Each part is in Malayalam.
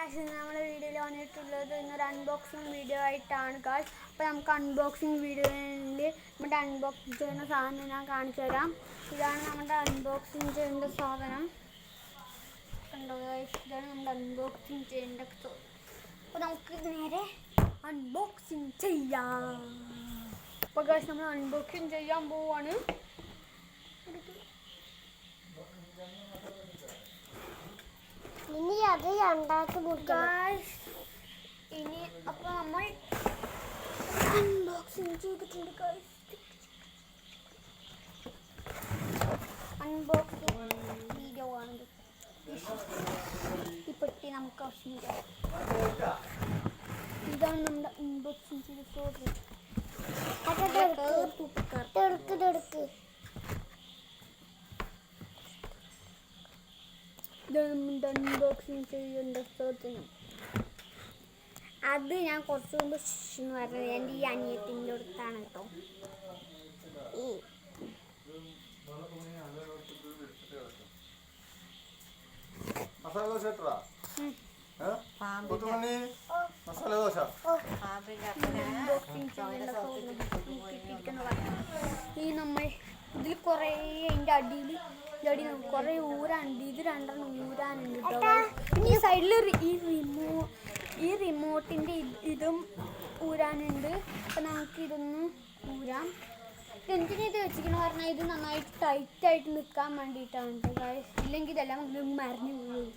ഗായ്സ് നമ്മുടെ വീഡിയോയിൽ വന്നിട്ടുള്ളത് ഇന്നൊരു അൺബോക്സിങ് വീഡിയോ ആയിട്ടാണ് ഗായ്സ്. അപ്പോൾ നമുക്ക് അൺബോക്സിങ് വീഡിയോയിൽ നമ്മുടെ അൺബോക്സിങ് ചെയ്യുന്ന സാധനം ഞാൻ കാണിച്ചു തരാം. ഇതാണ് നമ്മുടെ അൺബോക്സിങ് ചെയ്യേണ്ട സാധനം. കണ്ടോ ഗായ്സ്, ഇതാണ് നമ്മുടെ അൺബോക്സിങ് ചെയ്യേണ്ട സാധനം. അപ്പോൾ നമുക്ക് നേരെ അൺബോക്സിങ് ചെയ്യാം. അപ്പോൾ ഗായ്സ് നമ്മൾ അൺബോക്സിങ് ചെയ്യാൻ പോവാണ്. ഇനി അത് രണ്ടാമത്തെ ഇനി അപ്പോൾ നമ്മൾ അൺബോക്സിങ് ചെയ്തിട്ടുണ്ട് ഗായ്സ്. അൺബോക്സിങ് വീഡിയോ ആണ്. ഈ പെട്ടി നമുക്ക് ആവശ്യമില്ല. ഇതാണ് നമ്മുടെ അൺബോക്സിങ് ചെയ്ത ഫോട്ടോ. അൺബോക്സിങ് ചെയ്യേണ്ട സാധനം അത് ഞാൻ കുറച്ച് മുമ്പ് എന്ന് പറഞ്ഞത് എൻ്റെ ഈ അനിയത്തിൻ്റെ അടുത്താണ് കേട്ടോ. ഈ നമ്മൾ ഇതിൽ കുറേ അതിൻ്റെ അടിയിൽ കുറേ ഊരാനുണ്ട്. ഇത് രണ്ടെണ്ണം ഊരാനുണ്ട് കേട്ടോ. ഈ സൈഡിൽ ഈ റിമോട്ടിൻ്റെ ഇതും ഊരാനുണ്ട്. അപ്പം നമുക്ക് ഇതൊന്ന് ഊരാം. എന്തിനത് വെച്ചിരിക്കണം പറഞ്ഞാൽ ഇത് നന്നായിട്ട് ടൈറ്റായിട്ട് നിൽക്കാൻ വേണ്ടിയിട്ടാണ് കേട്ടോ. ഇല്ലെങ്കിൽ ഇതെല്ലാം മറിഞ്ഞ് വീഴും.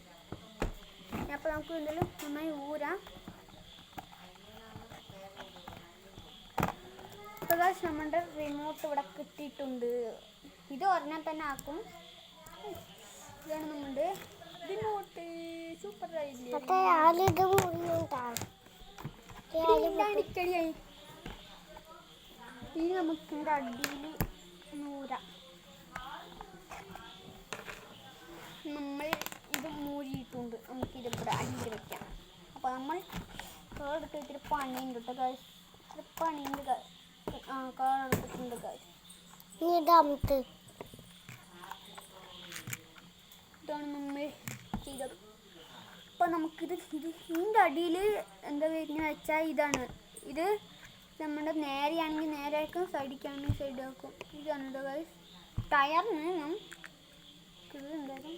അപ്പോൾ നമുക്ക് എന്തെങ്കിലും നന്നായി ഊരാം. അപ്പോൾ നമ്മുടെ റിമോട്ട് ഇവിടെ കിട്ടിയിട്ടുണ്ട്. ഇത് ഒരെണ്ണം തന്നെ ആക്കും. ഇതാണ് നമ്മുടെ റിമോട്ട്. സൂപ്പർ ആയില്ലേ? ഇനി നമുക്ക് ഇതിൻ്റെ അടിയിൽ നൂരാം. നമ്മൾ ഇത് മൂരിയിട്ടുണ്ട്. നമുക്കിത് ഇവിടെ അടിയിൽ വെക്കാം. അപ്പോൾ നമ്മൾ കേടെടുത്ത് ഇത്തിരി പണിയുണ്ട് കേട്ടോ ഗായ്സ്. ഇത്തിരി പണിയുണ്ട് ഗായ്സ്. കേടെടുത്തിട്ടുണ്ട് ഗായ്സ്. ഇതാണ് നമ്മൾ ചെയ്തത്. അപ്പോൾ നമുക്കിത് ഇതിൻ്റെ അടിയിൽ എന്താ വരുന്നത് വെച്ചാൽ ഇതാണ്. ഇത് നമ്മുടെ നേരെയാണെങ്കിൽ നേരെ ആക്കും, സൈഡിലേക്കാണെങ്കിൽ സൈഡ് ആക്കും. ഇതാണ് കേട്ടോ ഗായ്സ്. ടയറിന് ഇത് എന്തായാലും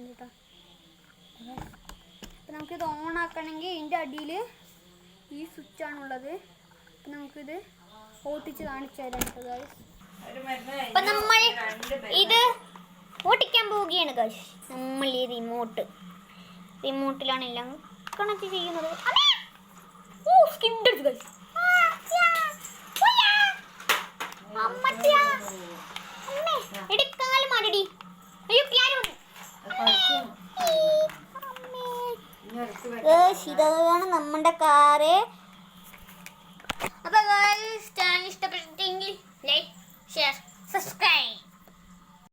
കേട്ടോ. അപ്പം നമുക്കിത് ഓൺ ആക്കണമെങ്കിൽ ഇതിൻ്റെ അടിയിൽ ഈ സ്വിച്ചാണുള്ളത്. അപ്പം നമുക്കിത് ഓട്ടിച്ച് കാണിച്ചു തരാം കേട്ടോ ഗായ്സ്. അപ്പം നമ്മൾ ഇത് ഓട്ടിക്കാൻ പോവുകയാണ് ഗായ്സ്. നമ്മൾ ഈ റിമോട്ടിലാണ് എല്ലാം കണക്ട് ചെയ്യുന്നത്. എടുക്കാലും മതി. ഇതാണ് നമ്മുടെ കാറ്.